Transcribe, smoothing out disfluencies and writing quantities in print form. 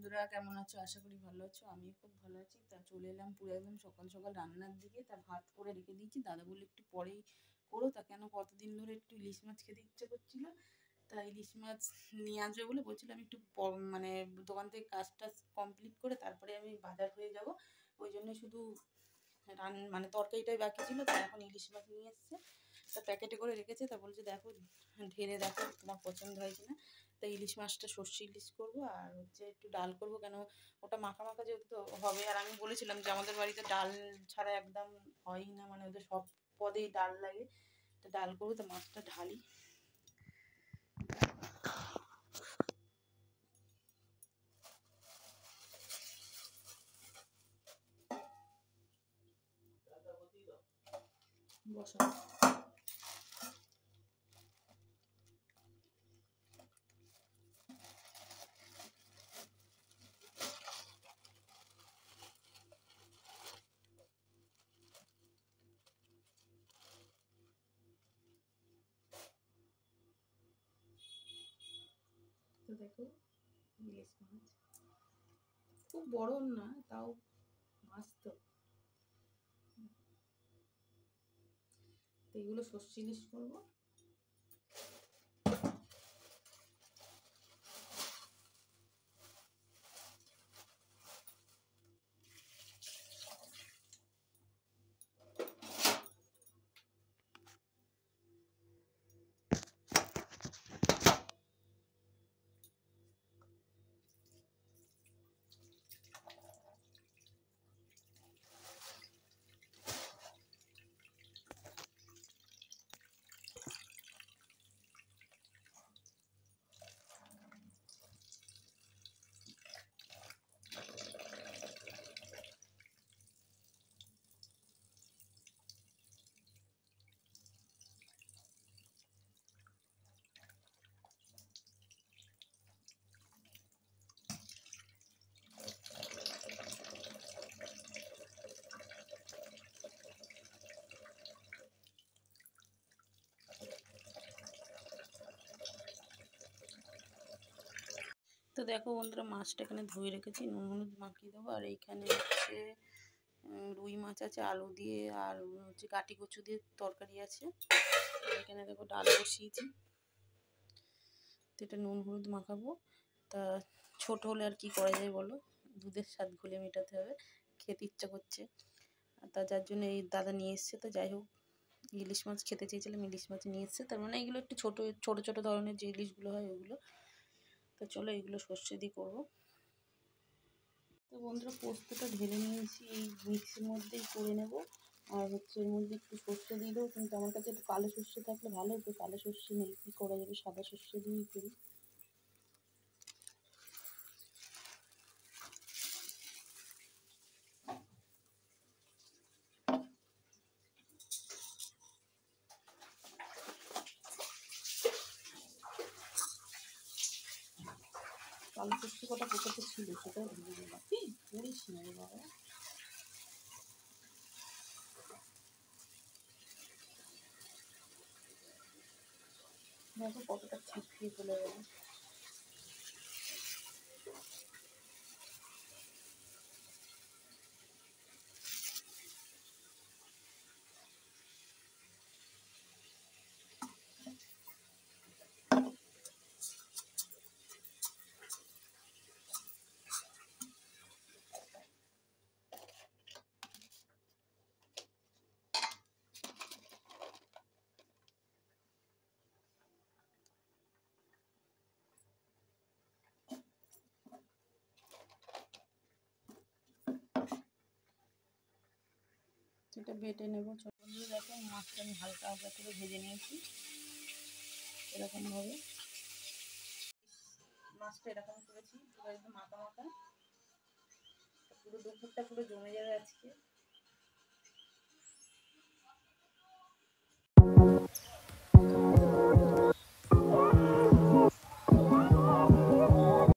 বন্ধুরা কেমন আছো? আশা করি ভালো আছো। আমিও খুব ভালো আছি। তা চলে এলাম পুরো একদম সকাল সকাল রান্নার দিকে। তা ভাত করে রেখে দিয়েছি, দাদা বললো একটু পরেই করো। তা কেন, কতদিন ধরে একটু ইলিশ মাছ খেতে ইচ্ছে করছিল, তা ইলিশ মাছ নিয়ে আসবে বলে বলছিলাম। একটু মানে দোকান থেকে কাজটা কমপ্লিট করে তারপরে আমি বাজার হয়ে যাব, ওই জন্য শুধু মানে তরকারিটাই বাকি ছিল। তা এখন ইলিশ মাছ নিয়ে এসছে, তা প্যাকেটে করে রেখেছে। তা বলছে দেখো, ঢেলে দেখো তোমার পছন্দ হয় কিনা। তা ইলিশ মাছটা সর্ষে ইলিশ করব, আর হচ্ছে একটু ডাল করব, কেন ওটা মাখা মাখা যেহেতু হবে। আর আমি বলেছিলাম যে আমাদের বাড়িতে ডাল ছাড়া একদম হয়ই না, মানে ওদের সব পদেই ডাল লাগে। তা ডাল করবো, তো মাছটা ঢালি। বসা তো দেখো, ইলিশ মাছ খুব বড় না, তাও মাছ তো এগুলো সর্ষে ইলিশ করবো। তো দেখো বন্ধুরা, মাছটা এখানে ধুয়ে রেখেছি, নুন হলুদ মাখিয়ে দেবো। আর এইখানে হচ্ছে রুই মাছ আছে আলু দিয়ে, আর হচ্ছে কাটি কচু দিয়ে তরকারি আছে। এখানে দেখো ডাল বসিয়েছি, তো এটা নুন হলুদ মাখাবো। তা ছোট হলে আর কি করা যায় বলো, দুধের স্বাদ ঘুলে মেটাতে হবে, খেতে ইচ্ছা করছে। তা যার জন্য এই দাদা নিয়ে এসছে। তো যাই হোক, ইলিশ মাছ খেতে চেয়েছিলাম, ইলিশ মাছ নিয়ে এসছে। তার মানে এগুলো একটু ছোটো ছোটো ছোটো ধরনের যে ইলিশগুলো হয় ওগুলো। তো চলো এগুলো সর্ষে দিয়ে করবো। তো বন্ধুরা, পোস্তটা ঢেলে নিয়েছি, এই মিক্সির মধ্যেই করে নেব। আর হচ্ছে এর মধ্যে একটু সর্ষে দিয়ে দেবো, কিন্তু আমার কাছে একটু কালো সর্ষে থাকলে ভালো হতো। কালো সর্ষে নেই, কী করা যাবে, সাদা সর্ষে দিয়েই করি। কালো সর্ষে কটা পোকাতে ছিল, সেটাও ঢেলে দিলাম। কি করিস না রে বাবা, দেখো কতটা ছিটকিয়ে চলে গেল। সেটা বেটে নেবো। বন্ধুরা দেখো, মাছটা আমি হালকা হালকা করে ভেজে নিয়েছি এরকমভাবে। মাছটা এরকম করেছি, পুরো একদম মাখা মাখা, পুরো দুপুরটা পুরো জমে যাবে আজকে।